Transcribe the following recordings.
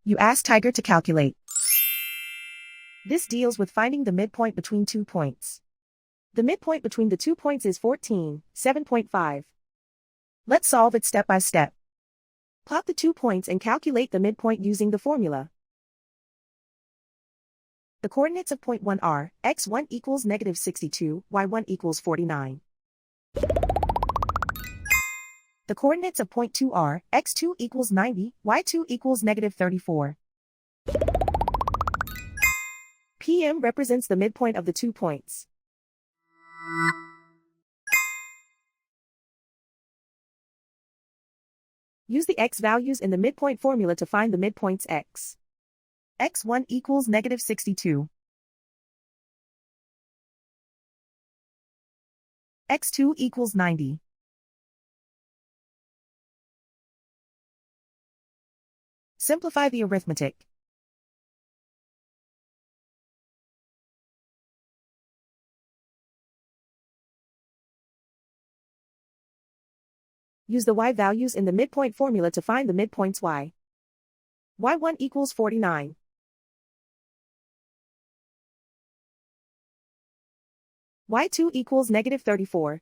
You ask Tiger to calculate. This deals with finding the midpoint between 2 points. The midpoint between the 2 points is 14, 7.5. Let's solve it step by step. Plot the 2 points and calculate the midpoint using the formula. The coordinates of point 1 are, x1 equals -62, y1 equals 49. The coordinates of point 2 are, x2 equals 90, y2 equals -34. PM represents the midpoint of the 2 points. Use the x values in the midpoint formula to find the midpoints x. x1 equals -62. x2 equals 90. Simplify the arithmetic. Use the y values in the midpoint formula to find the midpoints y. y1 equals 49. y2 equals -34.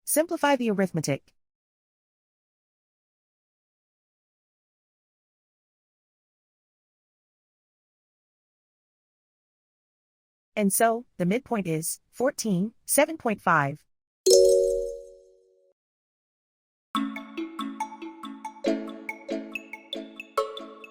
Simplify the arithmetic. And so, the midpoint is 14, 7.5.